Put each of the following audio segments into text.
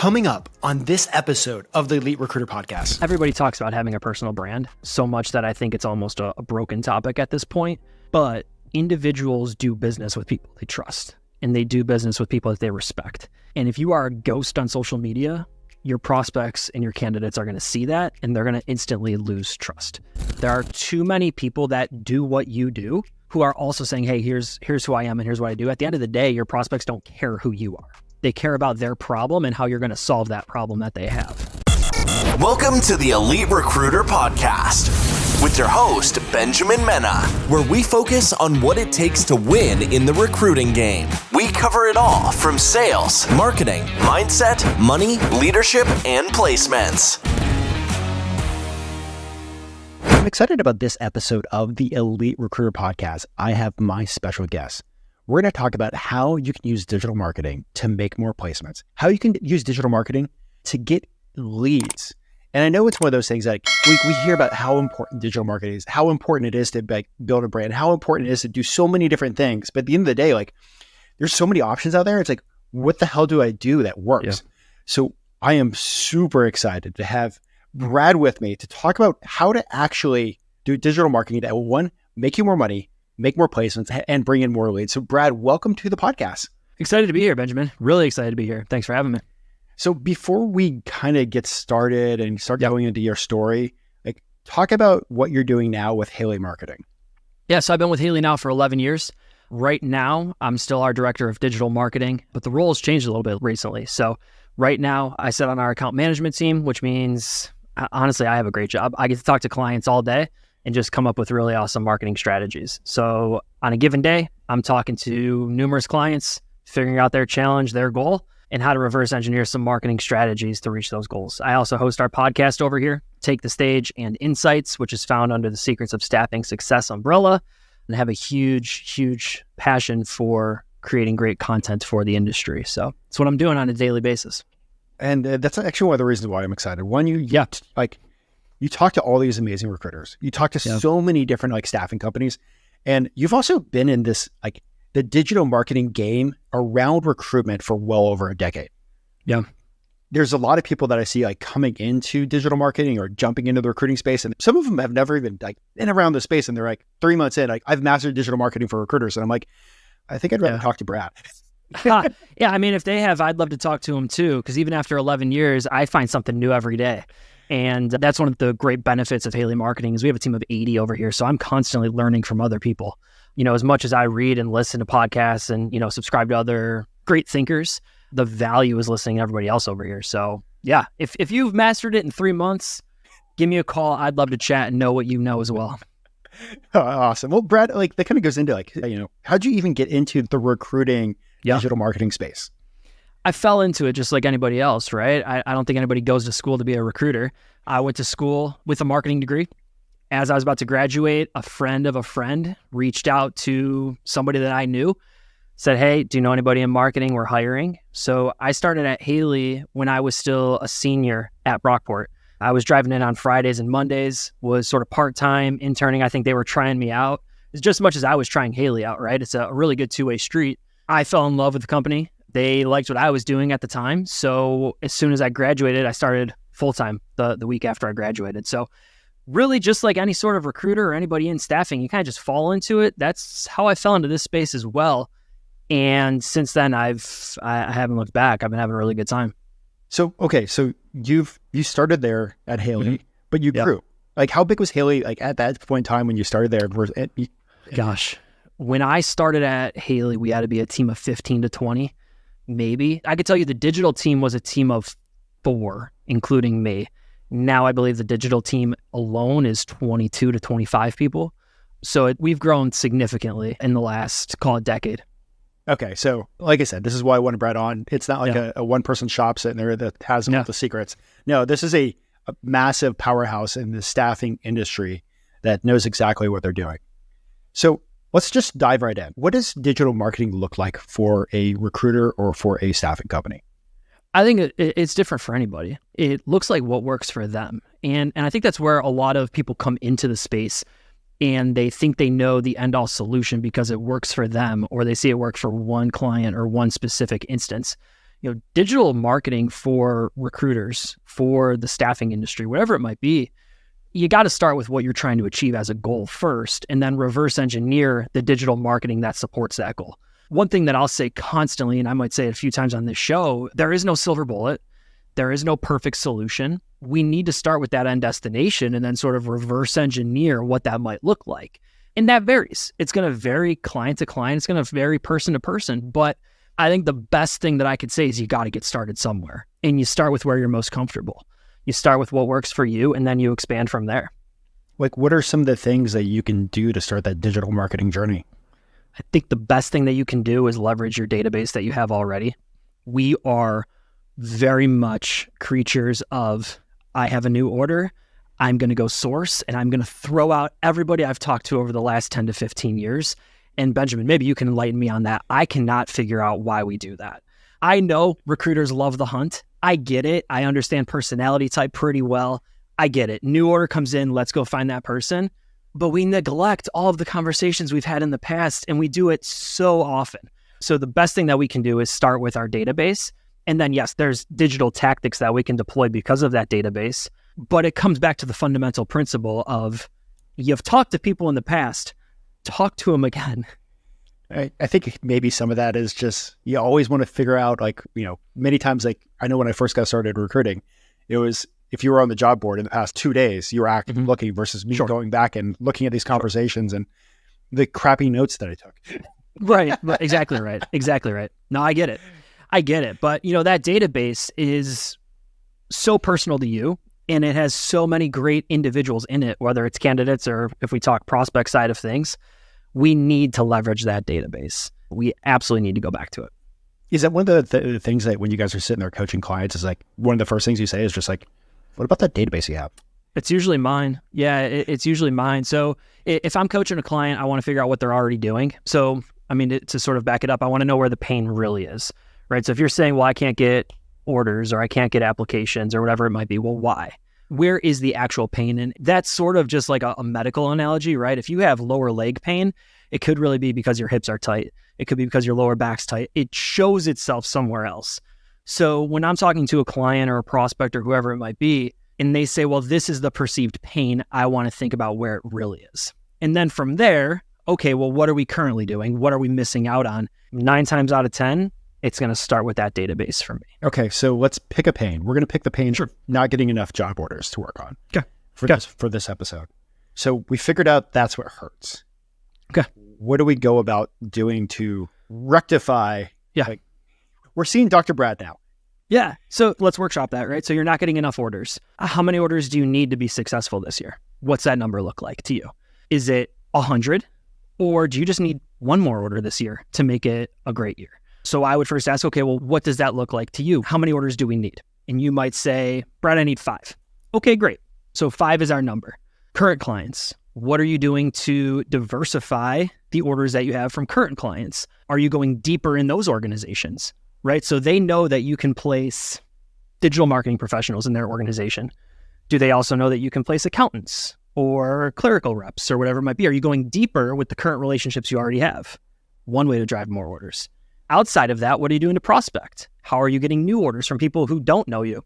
Coming up on this episode of the Elite Recruiter Podcast. Everybody talks about having a personal brand so much that I think it's almost a broken topic at this point. But individuals do business with people they trust, and they do business with people that they respect. And if you are a ghost on social media, your prospects and your candidates are going to see that, and they're going to instantly lose trust. There are too many people that do what you do who are also saying, hey, here's who I am and here's what I do. At the end of the day, your prospects don't care who you are. They care about their problem and how you're going to solve that problem that they have. Welcome to the Elite Recruiter Podcast with your host, Benjamin Mena, where we focus on what it takes to win in the recruiting game. We cover it all from sales, marketing, mindset, money, leadership, and placements. I'm excited about this episode of the Elite Recruiter Podcast. I have my special guest. We're going to talk about how you can use digital marketing to make more placements, how you can use digital marketing to get leads. And I know it's one of those things that we hear about how important digital marketing is, how important it is to build a brand, how important it is to do so many different things. But at the end of the day, there's so many options out there. It's what the hell do I do that works? Yeah. So I am super excited to have Brad with me to talk about how to actually do digital marketing that will, one, make you more money, make more placements, and bring in more leads. So Brad, welcome to the podcast. Excited to be here, Benjamin. Really excited to be here. Thanks for having me. So before we kind of get started and start going into your story, talk about what you're doing now with Haley Marketing. Yeah, so I've been with Haley now for 11 years. Right now, I'm still our director of digital marketing, but the role has changed a little bit recently. So right now, I sit on our account management team, which means, honestly, I have a great job. I get to talk to clients all day and just come up with really awesome marketing strategies. So on a given day, I'm talking to numerous clients, figuring out their challenge, their goal, and how to reverse engineer some marketing strategies to reach those goals. I also host our podcast over here, Take the Stage and Insights, which is found under the Secrets of Staffing Success umbrella, and have a huge passion for creating great content for the industry. So it's what I'm doing on a daily basis. And that's actually one of the reasons why I'm excited. One, you talk to all these amazing recruiters. You talk to so many different staffing companies, and you've also been in this the digital marketing game around recruitment for well over a decade. Yeah. There's a lot of people that I see coming into digital marketing or jumping into the recruiting space. And some of them have never even been around the space. And they're 3 months in, I've mastered digital marketing for recruiters. And I'm I think I'd rather talk to Brad. Yeah. I mean, if they have, I'd love to talk to them too. Because even after 11 years, I find something new every day. And that's one of the great benefits of Haley Marketing is we have a team of 80 over here. So I'm constantly learning from other people. As much as I read and listen to podcasts and, subscribe to other great thinkers, the value is listening to everybody else over here. So yeah, if you've mastered it in 3 months, give me a call. I'd love to chat and know what you know as well. Oh, awesome. Well, Brad, that kind of goes into how'd you even get into the recruiting digital marketing space? I fell into it just like anybody else, right? I don't think anybody goes to school to be a recruiter. I went to school with a marketing degree. As I was about to graduate, a friend of a friend reached out to somebody that I knew, said, hey, do you know anybody in marketing? We're hiring. So I started at Haley when I was still a senior at Brockport. I was driving in on Fridays and Mondays, was sort of part-time interning. I think they were trying me out. It's just as much as I was trying Haley out, right? It's a really good two-way street. I fell in love with the company. They liked what I was doing at the time. So as soon as I graduated, I started full-time the week after I graduated. So really just like any sort of recruiter or anybody in staffing, you kind of just fall into it. That's how I fell into this space as well. And since then, I haven't looked back. I've been having a really good time. So, okay. So you started there at Haley, but you grew. How big was Haley at that point in time when you started there? Gosh, when I started at Haley, we had to be a team of 15 to 20, maybe. I could tell you the digital team was a team of 4, including me. Now I believe the digital team alone is 22 to 25 people. So we've grown significantly in the last, call it, decade. Okay. So like I said, this is why I wanted Brad on. It's not a one-person shop sitting there that has all the secrets. No, this is a massive powerhouse in the staffing industry that knows exactly what they're doing. So let's just dive right in. What does digital marketing look like for a recruiter or for a staffing company? I think it's different for anybody. It looks like what works for them. And I think that's where a lot of people come into the space and they think they know the end-all solution because it works for them, or they see it work for one client or one specific instance. Digital marketing for recruiters, for the staffing industry, whatever it might be, you got to start with what you're trying to achieve as a goal first, and then reverse engineer the digital marketing that supports that goal. One thing that I'll say constantly, and I might say it a few times on this show, there is no silver bullet. There is no perfect solution. We need to start with that end destination and then sort of reverse engineer what that might look like. And that varies. It's going to vary client to client. It's going to vary person to person. But I think the best thing that I could say is you got to get started somewhere. And you start with where you're most comfortable. You start with what works for you, and then you expand from there. Like, what are some of the things that you can do to start that digital marketing journey? I think the best thing that you can do is leverage your database that you have already. We are very much creatures of, I have a new order, I'm going to go source, and I'm going to throw out everybody I've talked to over the last 10 to 15 years. And Benjamin, maybe you can enlighten me on that. I cannot figure out why we do that. I know recruiters love the hunt. I get it. I understand personality type pretty well. I get it. New order comes in, let's go find that person. But we neglect all of the conversations we've had in the past, and we do it so often. So the best thing that we can do is start with our database. And then, yes, there's digital tactics that we can deploy because of that database. But it comes back to the fundamental principle of, you've talked to people in the past, talk to them again. I think maybe some of that is just, you always want to figure out, many times, I know when I first got started recruiting, it was, if you were on the job board in the past 2 days, you were actively looking versus me going back and looking at these conversations and the crappy notes that I took. Right. Exactly right. No, I get it. But, that database is so personal to you, and it has so many great individuals in it, whether it's candidates or if we talk prospect side of things. We need to leverage that database. We absolutely need to go back to it. Is that one of the things that when you guys are sitting there coaching clients, is one of the first things you say is just what about that database you have? It's usually mine. Yeah, it's usually mine. So if I'm coaching a client, I want to figure out what they're already doing. So, to sort of back it up, I want to know where the pain really is, right? So if you're saying, well, I can't get orders or I can't get applications or whatever it might be, well, why? Where is the actual pain? And that's sort of just like a medical analogy, right? If you have lower leg pain, it could really be because your hips are tight. It could be because your lower back's tight. It shows itself somewhere else. So when I'm talking to a client or a prospect or whoever it might be, and they say, well, this is the perceived pain, I want to think about where it really is. And then from there, okay, well, what are we currently doing? What are we missing out on? 9 times out of 10, it's going to start with that database for me. Okay, so let's pick a pain. We're going to pick the pain of not getting enough job orders to work on for this episode. So we figured out that's what hurts. Okay. What do we go about doing to rectify? Yeah. We're seeing Dr. Brad now. Yeah. So let's workshop that, right? So you're not getting enough orders. How many orders do you need to be successful this year? What's that number look like to you? Is it 100? Or do you just need one more order this year to make it a great year? So I would first ask, okay, well, what does that look like to you? How many orders do we need? And you might say, Brad, I need 5. Okay, great. So 5 is our number. Current clients, what are you doing to diversify the orders that you have from current clients? Are you going deeper in those organizations, right? So they know that you can place digital marketing professionals in their organization. Do they also know that you can place accountants or clerical reps or whatever it might be? Are you going deeper with the current relationships you already have? One way to drive more orders. Outside of that, what are you doing to prospect? How are you getting new orders from people who don't know you?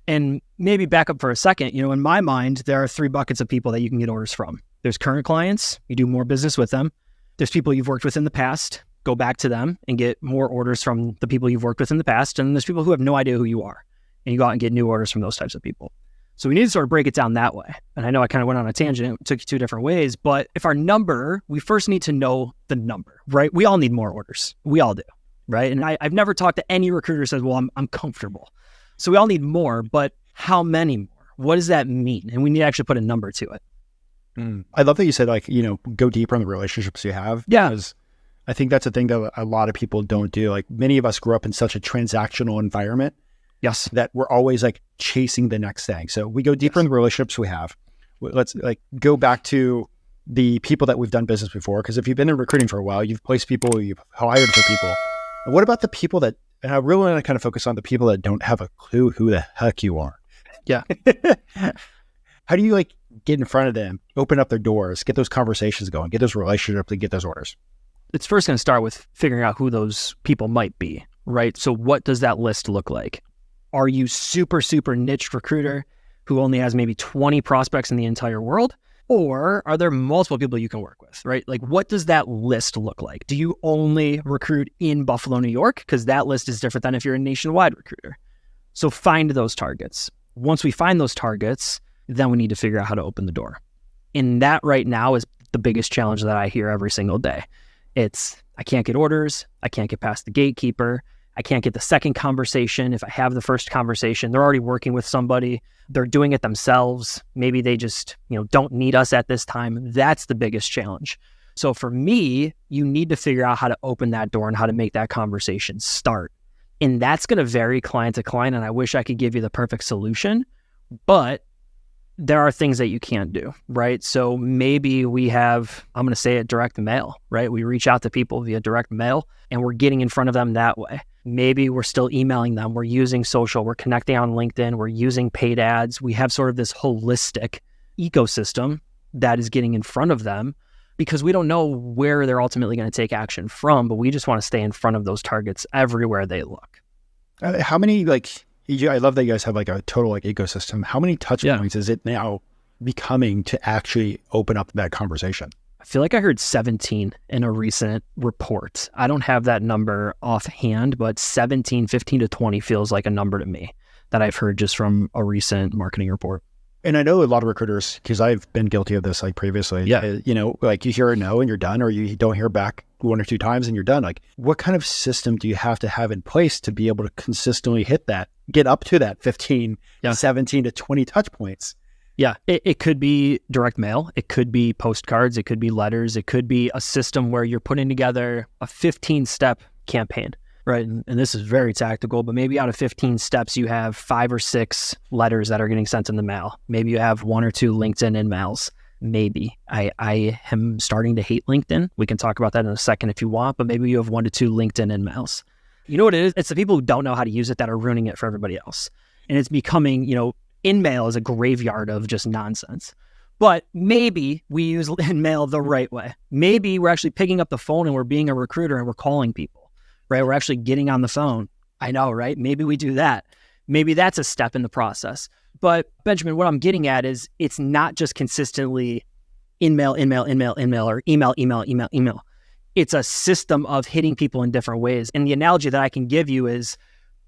And maybe back up for a second, in my mind, there are 3 buckets of people that you can get orders from. There's current clients, you do more business with them. There's people you've worked with in the past, go back to them and get more orders from the people you've worked with in the past. And there's people who have no idea who you are, and you go out and get new orders from those types of people. So we need to sort of break it down that way. And I know I kind of went on a tangent, it took you 2 different ways, but if our number, we first need to know the number, right? We all need more orders. We all do, right? And I've never talked to any recruiter who says, well, I'm comfortable. So we all need more, but how many more? What does that mean? And we need to actually put a number to it. I love that you said, go deeper in the relationships you have. Yeah. Because I think that's a thing that a lot of people don't do. Many of us grew up in such a transactional environment. Yes. That we're always chasing the next thing. So we go deeper in the relationships we have. Let's go back to the people that we've done business before. Because if you've been in recruiting for a while, you've placed people, you've hired for people. And what about the people that, and I really want to kind of focus on the people that don't have a clue who the heck you are. Yeah. How do you get in front of them, open up their doors, get those conversations going, get those relationships, and get those orders? It's first going to start with figuring out who those people might be, right? So what does that list look like? Are you super, super niche recruiter who only has maybe 20 prospects in the entire world? Or are there multiple people you can work with, right? Like, what does that list look like? Do you only recruit in Buffalo, New York? Because that list is different than if you're a nationwide recruiter. So find those targets. Once we find those targets, then we need to figure out how to open the door. And that right now is the biggest challenge that I hear every single day. It's, I can't get orders. I can't get past the gatekeeper. I can't get the second conversation. If I have the first conversation, they're already working with somebody. They're doing it themselves. Maybe they just, don't need us at this time. That's the biggest challenge. So for me, you need to figure out how to open that door and how to make that conversation start. And that's going to vary client to client. And I wish I could give you the perfect solution, but there are things that you can't do, right? So maybe we have, I'm going to say it, direct mail, right? We reach out to people via direct mail and we're getting in front of them that way. Maybe we're still emailing them. We're using social. We're connecting on LinkedIn. We're using paid ads. We have sort of this holistic ecosystem that is getting in front of them because we don't know where they're ultimately going to take action from, but we just want to stay in front of those targets everywhere they look. How many, I love that you guys have a total ecosystem. How many touch points is it now becoming to actually open up that conversation? I feel like I heard 17 in a recent report. I don't have that number offhand, but 17, 15 to 20 feels like a number to me that I've heard just from a recent marketing report. And I know a lot of recruiters, because I've been guilty of this previously. Yeah. You hear a no and you're done, or you don't hear back one or two times and you're done. What kind of system do you have to have in place to be able to consistently hit that, get up to that 15, 17 to 20 touch points? Yeah, it could be direct mail. It could be postcards. It could be letters. It could be a system where you're putting together a 15-step campaign, right? And this is very tactical, but maybe out of 15 steps, you have 5 or 6 letters that are getting sent in the mail. Maybe you have 1 or 2 LinkedIn emails. Maybe. I am starting to hate LinkedIn. We can talk about that in a second if you want, but maybe you have 1 to 2 LinkedIn emails. You know what it is? It's the people who don't know how to use it that are ruining it for everybody else. And it's becoming, InMail is a graveyard of just nonsense. But maybe we use InMail the right way. Maybe we're actually picking up the phone and we're being a recruiter and we're calling people, right? We're actually getting on the phone. I know, right? Maybe we do that. Maybe that's a step in the process. But Benjamin, what I'm getting at is it's not just consistently InMail, or email. It's a system of hitting people in different ways. And the analogy that I can give you is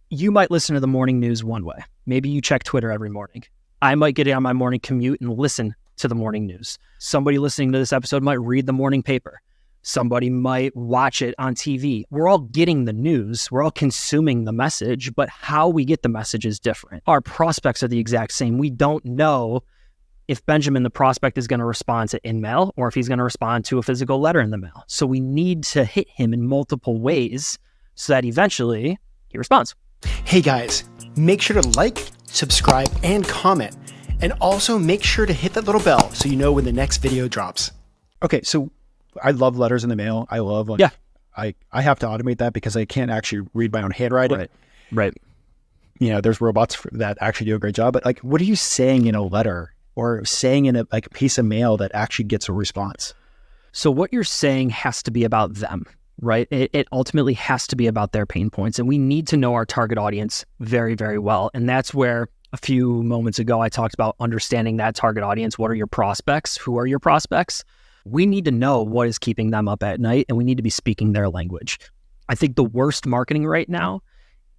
you might listen to the morning news one way. Maybe you check Twitter every morning. I might get on my morning commute and listen to the morning news. Somebody listening to this episode might read the morning paper. Somebody might watch it on TV. We're all getting the news. We're all consuming the message, but how we get the message is different. Our prospects are the exact same. We don't know if Benjamin, the prospect, is going to respond to InMail or if he's going to respond to a physical letter in the mail. So we need to hit him in multiple ways so that eventually he responds. Hey guys, make sure to like, subscribe, and comment. And also make sure to hit that little bell so you know when the next video drops. Okay, so I love letters in the mail. I love, I have to automate that because I can't actually read my own handwriting. Right. There's robots that actually do a great job. But what are you saying in a letter or saying in a piece of mail that actually gets a response? So what you're saying has to be about them. Right? It ultimately has to be about their pain points. And we need to know our target audience very, very well. And that's where a few moments ago, I talked about understanding that target audience. What are your prospects? Who are your prospects? We need to know what is keeping them up at night, and we need to be speaking their language. I think the worst marketing right now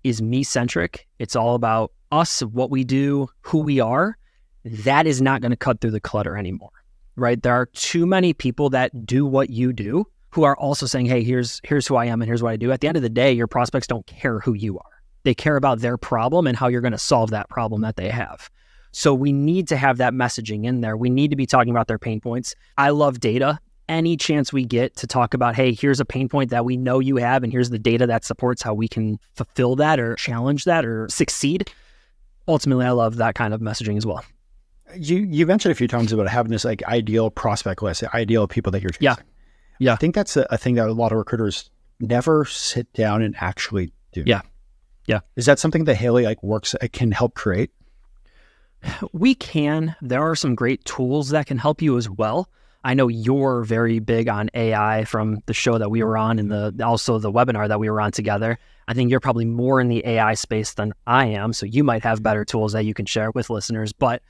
is me-centric. It's all about us, what we do, who we are. That is not going to cut through the clutter anymore, right? There are too many people that do what you do who are also saying, hey, here's who I am and here's what I do. At the end of the day, your prospects don't care who you are. They care about their problem and how you're going to solve that problem that they have. So we need to have that messaging in there. We need to be talking about their pain points. I love data. Any chance we get to talk about, hey, here's a pain point that we know you have and here's the data that supports how we can fulfill that or challenge that or succeed. Ultimately, I love that kind of messaging as well. You mentioned a few times about having this ideal prospect list, ideal people that you're chasing. Yeah. I think that's a thing that a lot of recruiters never sit down and actually do. Yeah. Is that something that Haley works, can help create? We can. There are some great tools that can help you as well. I know you're very big on AI from the show that we were on and also the webinar that we were on together. I think you're probably more in the AI space than I am, so you might have better tools that you can share with listeners, but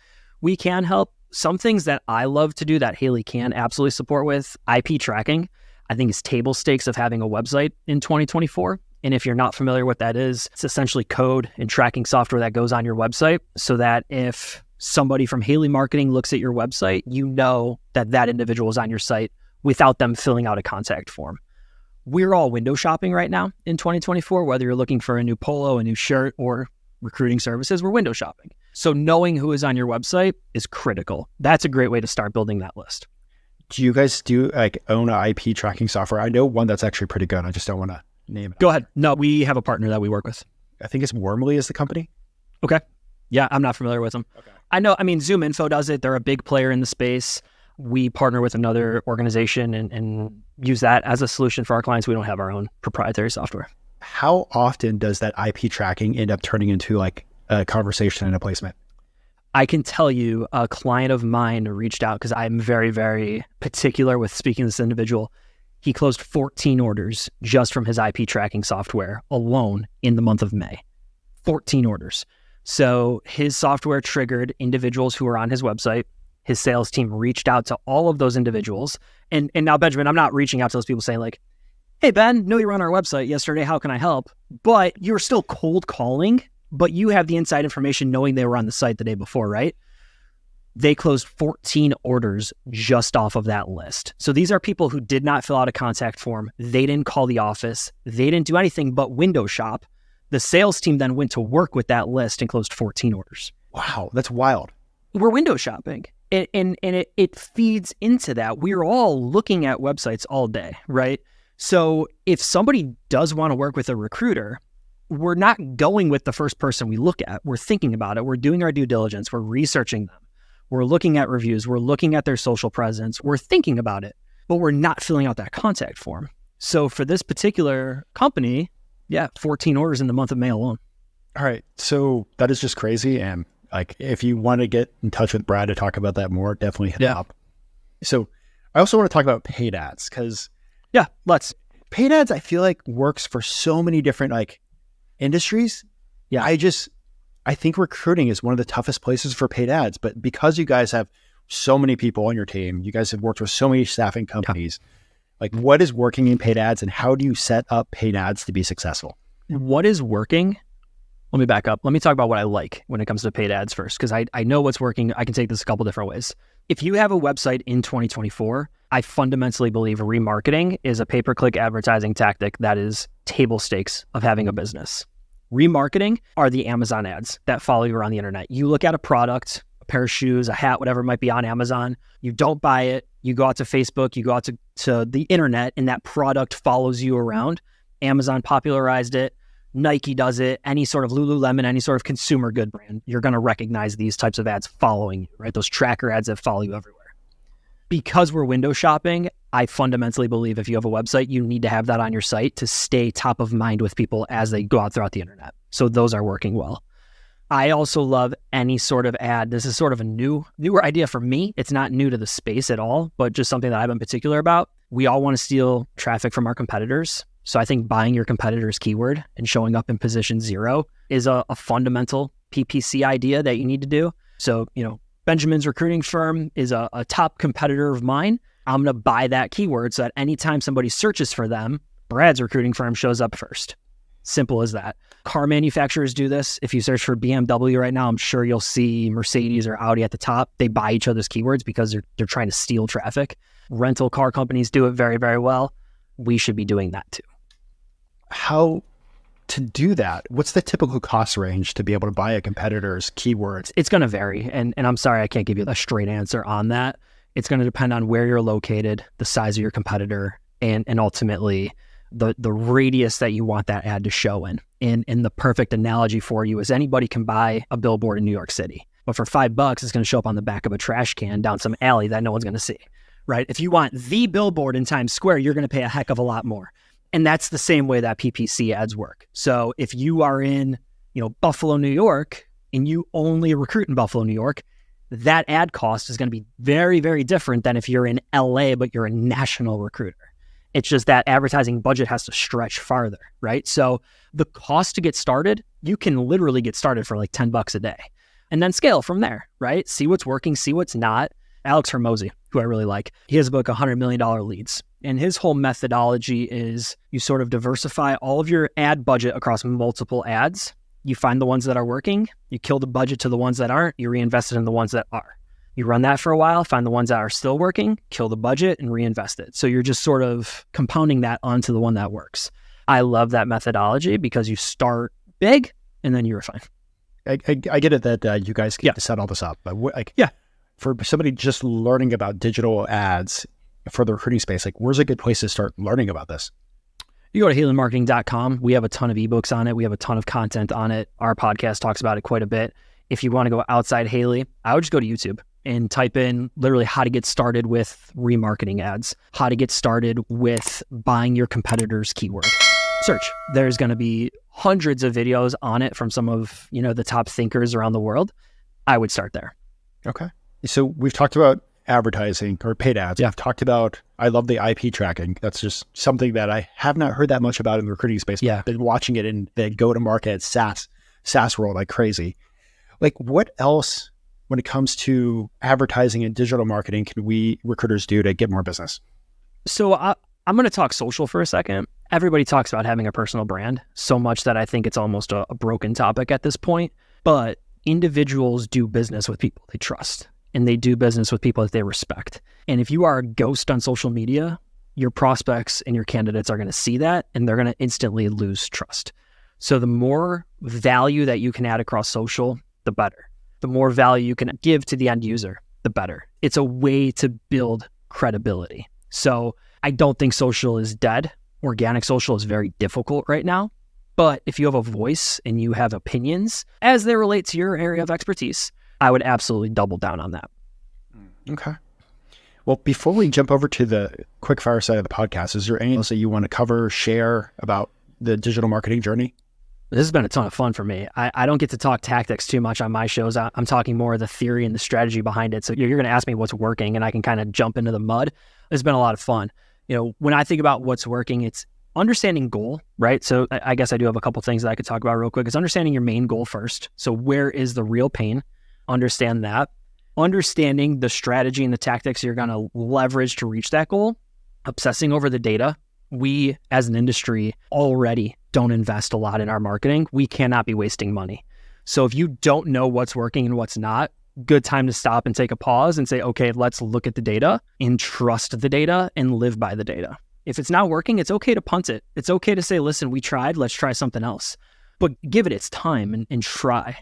we can help. Some things that I love to do that Haley can absolutely support with, IP tracking, I think is table stakes of having a website in 2024. And if you're not familiar with what that is, it's essentially code and tracking software that goes on your website so that if somebody from Haley Marketing looks at your website, you know that that individual is on your site without them filling out a contact form. We're all window shopping right now in 2024, whether you're looking for a new polo, a new shirt, or recruiting services, we're window shopping. So knowing who is on your website is critical. That's a great way to start building that list. Do you guys own an IP tracking software? I know one that's actually pretty good. I just don't want to name it. Go ahead. No, we have a partner that we work with. I think it's Wormly is the company. Okay. Yeah, I'm not familiar with them. Okay. I mean, Zoom Info does it. They're a big player in the space. We partner with another organization and use that as a solution for our clients. We don't have our own proprietary software. How often does that IP tracking end up turning into like a conversation and a placement? I can tell you a client of mine reached out because I'm very, very particular with speaking to this individual. He closed 14 orders just from his IP tracking software alone in the month of May. 14 orders. So his software triggered individuals who were on his website. His sales team reached out to all of those individuals. And now, Benjamin, I'm not reaching out to those people saying like, hey, Ben, know you were on our website yesterday. How can I help? But you're still cold calling, but you have the inside information knowing they were on the site the day before, right? They closed 14 orders just off of that list. So these are people who did not fill out a contact form. They didn't call the office. They didn't do anything but window shop. The sales team then went to work with that list and closed 14 orders. Wow, that's wild. We're window shopping. And it feeds into that. We're all looking at websites all day, right? So if somebody does want to work with a recruiter, we're not going with the first person we look at. We're thinking about it. We're doing our due diligence. We're researching them. We're looking at reviews. We're looking at their social presence. We're thinking about it, but we're not filling out that contact form. So for this particular company, 14 orders in the month of May alone. All right. So that is just crazy. And like, if you want to get in touch with Brad to talk about that more, definitely hit him up. So I also want to talk about paid ads because paid ads, I feel like works for so many different like industries. Yeah. I think recruiting is one of the toughest places for paid ads, but because you guys have so many people on your team, you guys have worked with so many staffing companies, like what is working in paid ads and how do you set up paid ads to be successful? What is working? Let me back up. Let me talk about what I like when it comes to paid ads first, because I know what's working. I can take this a couple different ways. If you have a website in 2024, I fundamentally believe remarketing is a pay-per-click advertising tactic that is table stakes of having a business. Remarketing are the Amazon ads that follow you around the internet. You look at a product, a pair of shoes, a hat, whatever might be on Amazon. You don't buy it. You go out to Facebook, you go out to the internet, and that product follows you around. Amazon popularized it. Nike does it. Any sort of Lululemon, any sort of consumer good brand, you're going to recognize these types of ads following you, right? Those tracker ads that follow you everywhere. Because we're window shopping, I fundamentally believe if you have a website, you need to have that on your site to stay top of mind with people as they go out throughout the internet. So those are working well. I also love any sort of ad. This is sort of a newer idea for me. It's not new to the space at all, but just something that I've been particular about. We all want to steal traffic from our competitors. So I think buying your competitor's keyword and showing up in position 0 is a fundamental PPC idea that you need to do. So, Benjamin's recruiting firm is a top competitor of mine. I'm going to buy that keyword so that anytime somebody searches for them, Brad's recruiting firm shows up first. Simple as that. Car manufacturers do this. If you search for BMW right now, I'm sure you'll see Mercedes or Audi at the top. They buy each other's keywords because they're trying to steal traffic. Rental car companies do it very, very well. We should be doing that too. How to do that? What's the typical cost range to be able to buy a competitor's keywords? It's going to vary. And I'm sorry, I can't give you a straight answer on that. It's going to depend on where you're located, the size of your competitor, and ultimately the radius that you want that ad to show in. And the perfect analogy for you is anybody can buy a billboard in New York City, but for $5, it's going to show up on the back of a trash can down some alley that no one's going to see, right? If you want the billboard in Times Square, you're going to pay a heck of a lot more. And that's the same way that PPC ads work. So if you are in, Buffalo, New York, and you only recruit in Buffalo, New York, that ad cost is going to be very, very different than if you're in LA, but you're a national recruiter. It's just that advertising budget has to stretch farther, right? So the cost to get started, you can literally get started for like $10 a day and then scale from there, right? See what's working, see what's not. Alex Hormozy, who I really like, he has a book, $100 Million Leads. And his whole methodology is you sort of diversify all of your ad budget across multiple ads. You find the ones that are working, you kill the budget to the ones that aren't, you reinvest it in the ones that are. You run that for a while, find the ones that are still working, kill the budget and reinvest it. So you're just sort of compounding that onto the one that works. I love that methodology because you start big and then you refine. I get it that you guys get to set all this up, but for somebody just learning about digital ads for the recruiting space, like where's a good place to start learning about this? You go to HaleyMarketing.com. We have a ton of ebooks on it. We have a ton of content on it. Our podcast talks about it quite a bit. If you want to go outside Haley, I would just go to YouTube and type in literally how to get started with remarketing ads, how to get started with buying your competitor's keyword. Search. There's going to be hundreds of videos on it from some of, the top thinkers around the world. I would start there. Okay. So we've talked about advertising or paid ads. Yeah. I've talked about, I love the IP tracking. That's just something that I have not heard that much about in the recruiting space. Yeah. I've been watching it in the go-to-market SaaS world like crazy. Like what else when it comes to advertising and digital marketing can we recruiters do to get more business? So I'm going to talk social for a second. Everybody talks about having a personal brand so much that I think it's almost a broken topic at this point. But individuals do business with people they trust, and they do business with people that they respect. And if you are a ghost on social media, your prospects and your candidates are going to see that, and they're going to instantly lose trust. So the more value that you can add across social, the better. The more value you can give to the end user, the better. It's a way to build credibility. So I don't think social is dead. Organic social is very difficult right now. But if you have a voice and you have opinions as they relate to your area of expertise, I would absolutely double down on that. Okay. Well, before we jump over to the quick fire side of the podcast, is there anything else that you want to cover, share about the digital marketing journey? This has been a ton of fun for me. I don't get to talk tactics too much on my shows. I'm talking more of the theory and the strategy behind it. So you're going to ask me what's working and I can kind of jump into the mud. It's been a lot of fun. When I think about what's working, it's understanding goal, right? So I guess I do have a couple things that I could talk about real quick. It's understanding your main goal first. So where is the real pain? Understand that. Understanding the strategy and the tactics you're going to leverage to reach that goal. Obsessing over the data. We, as an industry, already don't invest a lot in our marketing. We cannot be wasting money. So if you don't know what's working and what's not, good time to stop and take a pause and say, okay, let's look at the data and trust the data and live by the data. If it's not working, it's okay to punt it. It's okay to say, listen, we tried, let's try something else. But give it its time and try.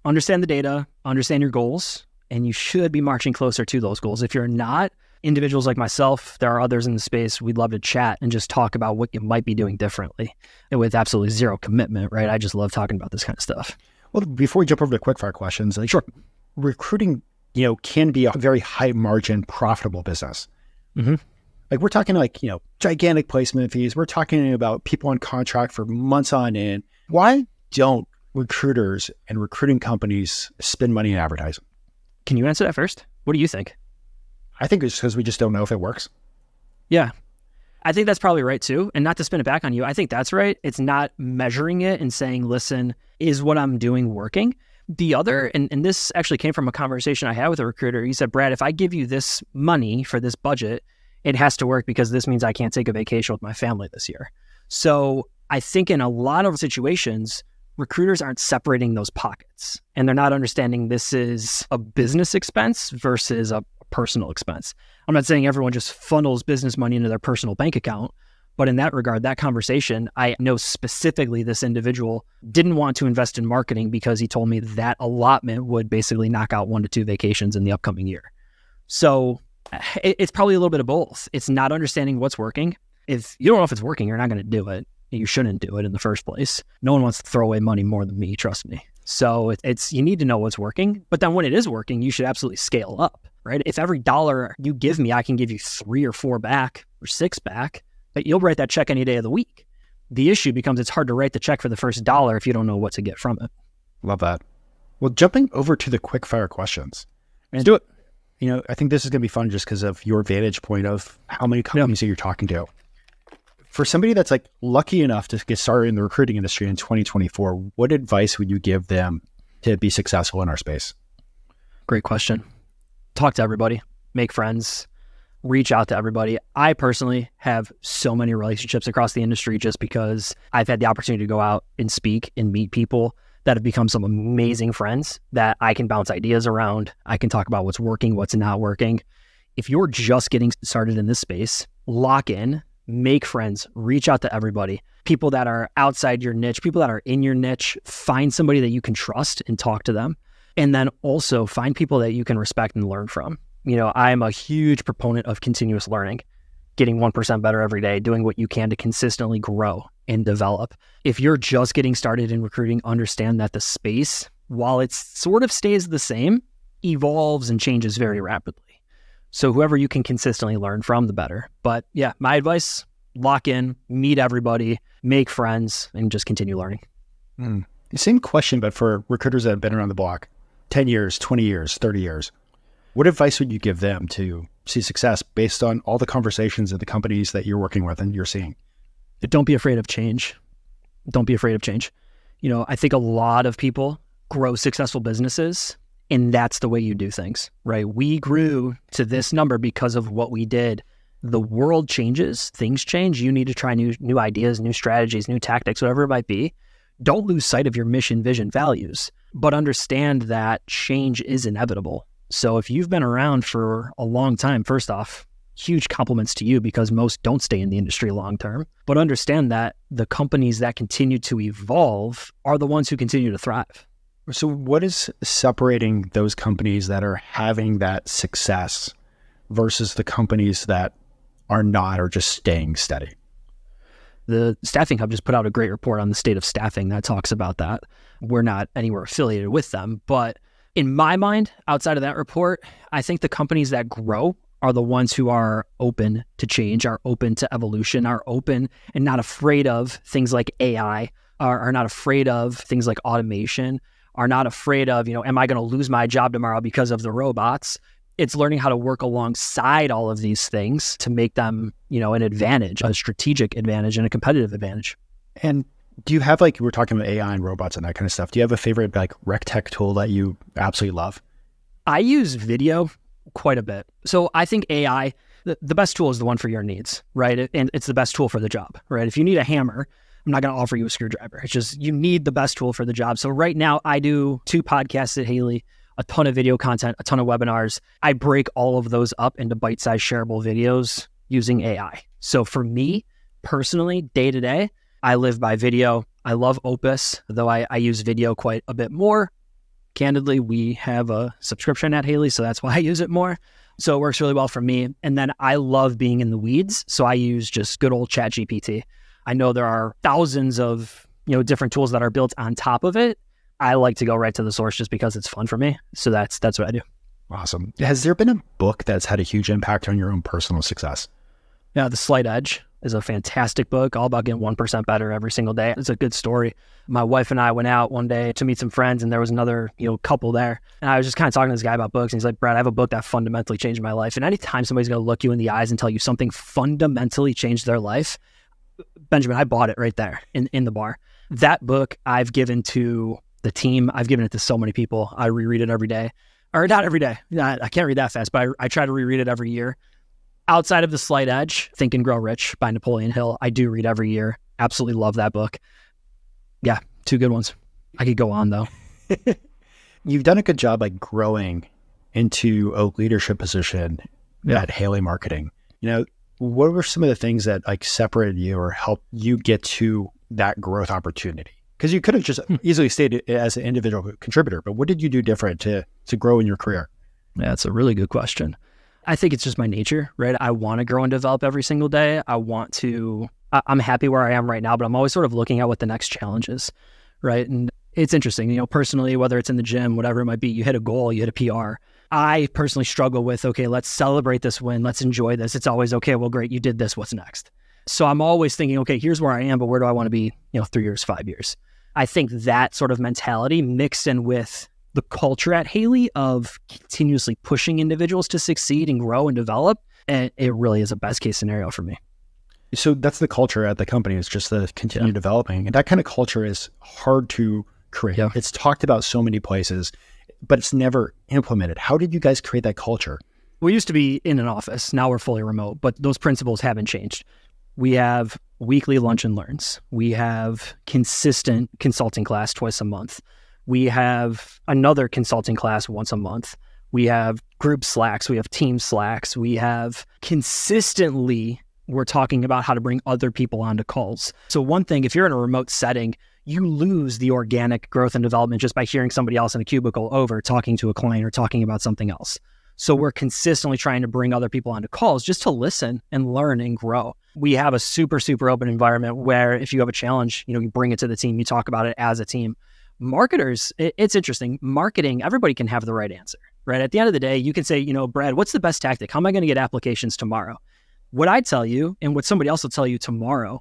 Understand the data, understand your goals, and you should be marching closer to those goals. If you're not, individuals like myself, there are others in the space, we'd love to chat and just talk about what you might be doing differently and with absolutely zero commitment, right? I just love talking about this kind of stuff. Well, before we jump over to quickfire questions, Sure. Recruiting, can be a very high margin, profitable business. Mm-hmm. Like we're talking gigantic placement fees. We're talking about people on contract for months on end. Why don't recruiters and recruiting companies spend money in advertising? Can you answer that first? What do you think? I think it's because we just don't know if it works. Yeah. I think that's probably right too. And not to spin it back on you, I think that's right. It's not measuring it and saying, listen, is what I'm doing working? The other, and this actually came from a conversation I had with a recruiter. He said, Brad, if I give you this money for this budget, it has to work because this means I can't take a vacation with my family this year. So I think in a lot of situations, recruiters aren't separating those pockets and they're not understanding this is a business expense versus a personal expense. I'm not saying everyone just funnels business money into their personal bank account, but in that regard, that conversation, I know specifically this individual didn't want to invest in marketing because he told me that allotment would basically knock out 1 to 2 vacations in the upcoming year. So it's probably a little bit of both. It's not understanding what's working. If you don't know if it's working, you're not going to do it. You shouldn't do it in the first place. No one wants to throw away money more than me, trust me. So it's you need to know what's working, but then when it is working, you should absolutely scale up, right? If every dollar you give me, I can give you 3 or 4 back or 6 back, but you'll write that check any day of the week. The issue becomes it's hard to write the check for the first $1 if you don't know what to get from it. Love that. Well, jumping over to the quick fire questions. Let's do it. I think this is going to be fun just because of your vantage point of how many companies that you're talking to. For somebody that's like lucky enough to get started in the recruiting industry in 2024, what advice would you give them to be successful in our space? Great question. Talk to everybody, make friends, reach out to everybody. I personally have so many relationships across the industry just because I've had the opportunity to go out and speak and meet people that have become some amazing friends that I can bounce ideas around. I can talk about what's working, what's not working. If you're just getting started in this space, lock in, make friends, reach out to everybody. People that are outside your niche, people that are in your niche, find somebody that you can trust and talk to them. And then also find people that you can respect and learn from. I'm a huge proponent of continuous learning, getting 1% better every day, doing what you can to consistently grow and develop. If you're just getting started in recruiting, understand that the space, while it sort of stays the same, evolves and changes very rapidly. So whoever you can consistently learn from, the better. But yeah, my advice, lock in, meet everybody, make friends, and just continue learning. The same question, but for recruiters that have been around the block, 10 years, 20 years, 30 years. What advice would you give them to see success based on all the conversations at the companies that you're working with and you're seeing? Don't be afraid of change. Don't be afraid of change. I think a lot of people grow successful businesses, and that's the way you do things, right? We grew to this number because of what we did. The world changes, things change. You need to try new ideas, new strategies, new tactics, whatever it might be. Don't lose sight of your mission, vision, values, but understand that change is inevitable. So if you've been around for a long time, first off, huge compliments to you because most don't stay in the industry long term, but understand that the companies that continue to evolve are the ones who continue to thrive. So what is separating those companies that are having that success versus the companies that are not or just staying steady? The Staffing Hub just put out a great report on the state of staffing that talks about that. We're not anywhere affiliated with them, but in my mind, outside of that report, I think the companies that grow are the ones who are open to change, are open to evolution, are open and not afraid of things like AI, are not afraid of things like automation, are not afraid of, am I going to lose my job tomorrow because of the robots? It's learning how to work alongside all of these things to make them, an advantage, a strategic advantage and a competitive advantage. And do you have we're talking about AI and robots and that kind of stuff. Do you have a favorite rec tech tool that you absolutely love? I use video quite a bit. So I think AI, the best tool is the one for your needs, right? And it's the best tool for the job, right? If you need a hammer, I'm not going to offer you a screwdriver. It's just, you need the best tool for the job. So right now I do 2 podcasts at Haley, a ton of video content, a ton of webinars. I break all of those up into bite-sized shareable videos using AI. So for me personally, day to day, I live by video. I love Opus, though I use video quite a bit more. Candidly, we have a subscription at Haley, so that's why I use it more. So it works really well for me. And then I love being in the weeds, so I use just good old ChatGPT. I know there are thousands of different tools that are built on top of it. I like to go right to the source just because it's fun for me. So that's what I do. Awesome. Has there been a book that's had a huge impact on your own personal success? Yeah, The Slight Edge is a fantastic book, all about getting 1% better every single day. It's a good story. My wife and I went out one day to meet some friends, and there was another, couple there. And I was just kind of talking to this guy about books, and he's like, Brad, I have a book that fundamentally changed my life. And anytime somebody's going to look you in the eyes and tell you something fundamentally changed their life, Benjamin, I bought it right there in the bar. That book I've given to the team. I've given it to so many people. I reread it every day. Or not every day. I can't read that fast, but I try to reread it every year. Outside of The Slight Edge, Think and Grow Rich by Napoleon Hill, I do read every year. Absolutely love that book. Yeah, 2 good ones. I could go on though. You've done a good job growing into a leadership position at Haley Marketing. What were some of the things that separated you or helped you get to that growth opportunity? Because you could have just easily stayed as an individual contributor, but what did you do different to grow in your career? Yeah, that's a really good question. I think it's just my nature, right? I want to grow and develop every single day. I'm happy where I am right now, but I'm always sort of looking at what the next challenge is, right? And it's interesting, personally, whether it's in the gym, whatever it might be, you hit a goal, you hit a PR. I personally struggle with, okay, let's celebrate this win. Let's enjoy this. It's always, okay, well, great, you did this. What's next? So I'm always thinking, okay, here's where I am, but where do I want to be, 3 years, 5 years? I think that sort of mentality mixed in with the culture at Haley of continuously pushing individuals to succeed and grow and develop. And it really is a best case scenario for me. So that's the culture at the company, is just the continue developing. And that kind of culture is hard to create. Yeah. It's talked about so many places, but it's never implemented. How did you guys create that culture? We used to be in an office. Now we're fully remote, but those principles haven't changed. We have weekly lunch and learns. We have consistent consulting class twice a month. We have another consulting class once a month. We have group Slacks. We have team Slacks. We have consistently, we're talking about how to bring other people onto calls. So one thing, if you're in a remote setting, you lose the organic growth and development just by hearing somebody else in a cubicle over talking to a client or talking about something else. So we're consistently trying to bring other people onto calls just to listen and learn and grow. We have a super, super open environment where if you have a challenge, you bring it to the team, you talk about it as a team. Marketers, it's interesting. Marketing, everybody can have the right answer, right? At the end of the day, you can say, Brad, what's the best tactic? How am I going to get applications tomorrow? What I tell you and what somebody else will tell you tomorrow,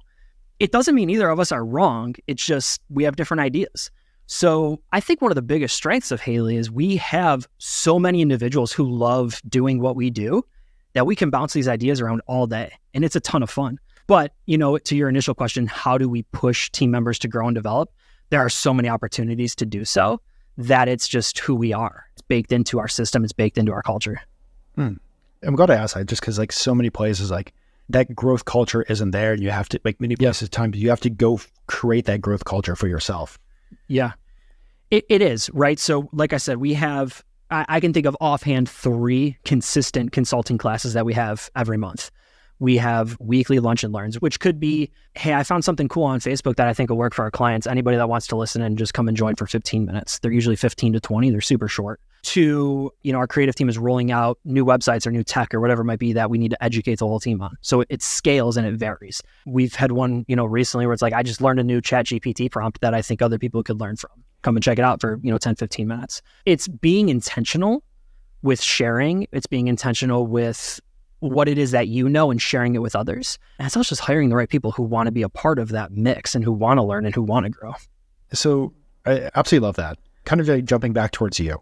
it doesn't mean either of us are wrong. It's just we have different ideas. So I think one of the biggest strengths of Haley is we have so many individuals who love doing what we do that we can bounce these ideas around all day. And it's a ton of fun. But, to your initial question, how do we push team members to grow and develop? There are so many opportunities to do so that it's just who we are. It's baked into our system. It's baked into our culture. I'm glad to ask that, just because so many places that growth culture isn't there. You have to, many places times, you have to go create that growth culture for yourself. Yeah, it is, right? So like I said, we have, I can think of offhand 3 consistent consulting classes that we have every month. We have weekly lunch and learns, which could be, hey, I found something cool on Facebook that I think will work for our clients. Anybody that wants to listen and just come and join for 15 minutes. They're usually 15 to 20. They're super short. To, our creative team is rolling out new websites or new tech or whatever it might be that we need to educate the whole team on. So it scales and it varies. We've had one, recently where it's I just learned a new ChatGPT prompt that I think other people could learn from. Come and check it out for, 10, 15 minutes. It's being intentional with sharing. It's being intentional with what it is that and sharing it with others. And it's also just hiring the right people who want to be a part of that mix and who want to learn and who want to grow. So I absolutely love that. Kind of jumping back towards you,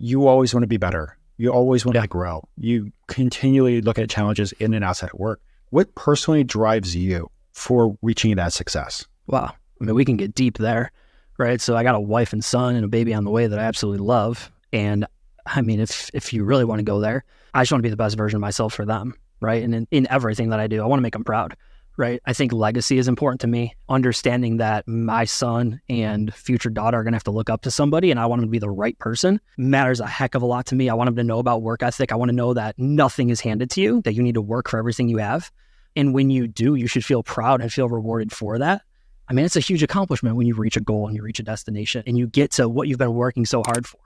you always want to be better. You always want to grow. You continually look at challenges in and outside of work. What personally drives you for reaching that success? Wow. We can get deep there, right? So I got a wife and son and a baby on the way that I absolutely love. And if you really want to go there, I just want to be the best version of myself for them, right? And in everything that I do, I want to make them proud, right? I think legacy is important to me. Understanding that my son and future daughter are going to have to look up to somebody and I want them to be the right person matters a heck of a lot to me. I want them to know about work ethic. I want to know that nothing is handed to you, that you need to work for everything you have. And when you do, you should feel proud and feel rewarded for that. It's a huge accomplishment when you reach a goal and you reach a destination and you get to what you've been working so hard for.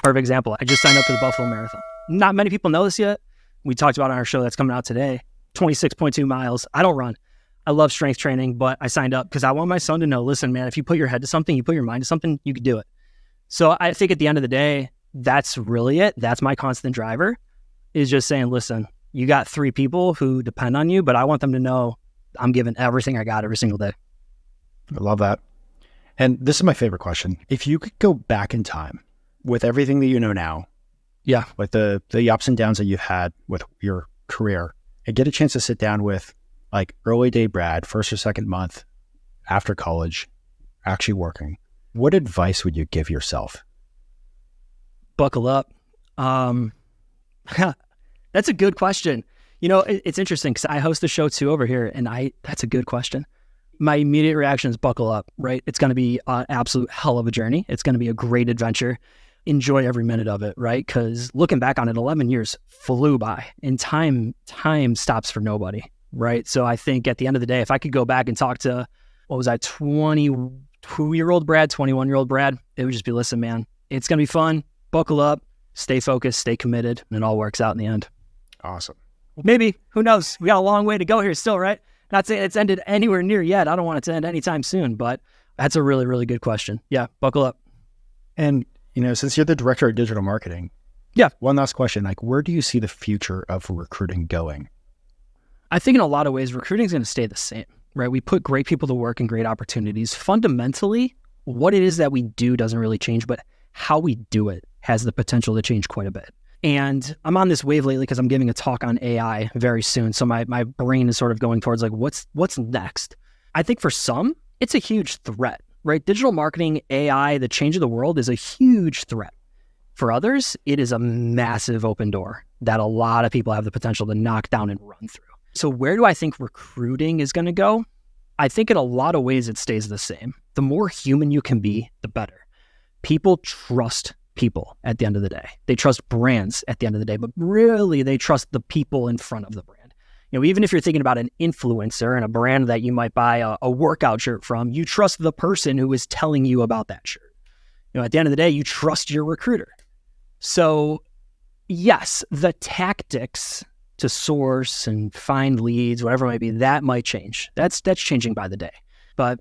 Perfect example. I just signed up for the Buffalo Marathon. Not many people know this yet. We talked about it on our show that's coming out today. 26.2 miles. I don't run. I love strength training, but I signed up because I want my son to know, listen, man, if you put your head to something, you put your mind to something, you could do it. So I think at the end of the day, that's really it. That's my constant driver, is just saying, listen, you got 3 people who depend on you, but I want them to know I'm giving everything I got every single day. I love that. And this is my favorite question. If you could go back in time with everything that you know now, like the ups and downs that you've had with your career, and get a chance to sit down with early day Brad, first or second month after college, actually working, what advice would you give yourself? Buckle up. That's a good question. It's interesting because I host the show too over here, and that's a good question. My immediate reaction is buckle up, right? It's going to be an absolute hell of a journey. It's going to be a great adventure. Enjoy every minute of it, right? Because looking back on it, 11 years flew by, and time stops for nobody, right? So I think at the end of the day, if I could go back and talk to, 22-year-old Brad, 21-year-old Brad, it would just be, listen, man, it's going to be fun. Buckle up, stay focused, stay committed, and it all works out in the end. Awesome. Maybe, who knows? We got a long way to go here still, right? Not saying it's ended anywhere near yet. I don't want it to end anytime soon, but that's a really, really good question. Yeah, buckle up. And since you're the director of digital marketing, one last question, where do you see the future of recruiting going? I think in a lot of ways, recruiting is going to stay the same, right? We put great people to work and great opportunities. Fundamentally, what it is that we do doesn't really change, but how we do it has the potential to change quite a bit. And I'm on this wave lately because I'm giving a talk on AI very soon. So my brain is sort of going towards like, what's next? I think for some, it's a huge threat, right? Digital marketing, AI, the change of the world is a huge threat. For others, it is a massive open door that a lot of people have the potential to knock down and run through. So where do I think recruiting is going to go? I think in a lot of ways it stays the same. The more human you can be, the better. People trust people at the end of the day. They trust brands at the end of the day, but really they trust the people in front of the brand. Even if you're thinking about an influencer and a brand that you might buy a workout shirt from, you trust the person who is telling you about that shirt. At the end of the day, you trust your recruiter. So yes, the tactics to source and find leads, whatever it might be, that might change. That's changing by the day. But,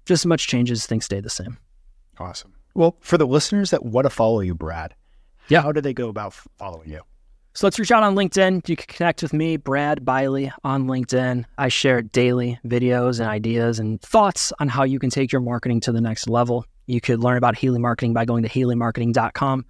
just as much changes, things stay the same. Awesome. Well, for the listeners that want to follow you, Brad, how do they go about following you? So let's reach out on LinkedIn. You can connect with me, Brad Bialy, on LinkedIn. I share daily videos and ideas and thoughts on how you can take your marketing to the next level. You could learn about Healy Marketing by going to healymarketing.com.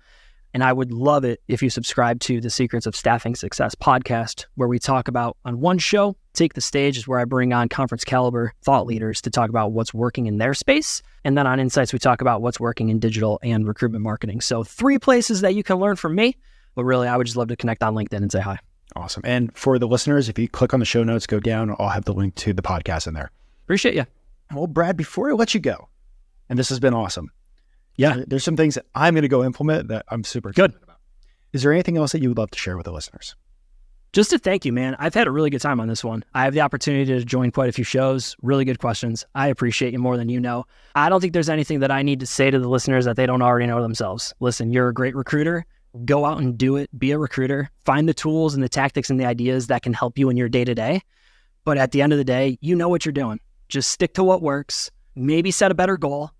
And I would love it if you subscribe to the Secrets of Staffing Success podcast, where we talk about, on one show, Take the Stage, is where I bring on conference caliber thought leaders to talk about what's working in their space. And then on Insights, we talk about what's working in digital and recruitment marketing. So 3 places that you can learn from me, but really, I would just love to connect on LinkedIn and say hi. Awesome. And for the listeners, if you click on the show notes, go down, I'll have the link to the podcast in there. Appreciate you. Well, Brad, before I let you go, and this has been awesome. Yeah, there's some things that I'm going to go implement that I'm super excited about. Is there anything else that you would love to share with the listeners? Just to thank you, man. I've had a really good time on this one. I have the opportunity to join quite a few shows. Really good questions. I appreciate you more than you know. I don't think there's anything that I need to say to the listeners that they don't already know themselves. Listen, you're a great recruiter. Go out and do it. Be a recruiter. Find the tools and the tactics and the ideas that can help you in your day-to-day. But at the end of the day, you know what you're doing. Just stick to what works. Maybe set a better goal.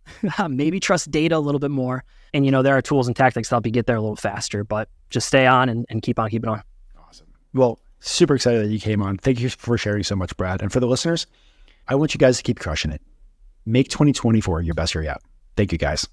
Maybe trust data a little bit more. And, there are tools and tactics to help you get there a little faster. But just stay on and keep on keeping on. Awesome. Well, super excited that you came on. Thank you for sharing so much, Brad. And for the listeners, I want you guys to keep crushing it. Make 2024 your best year yet. Thank you, guys.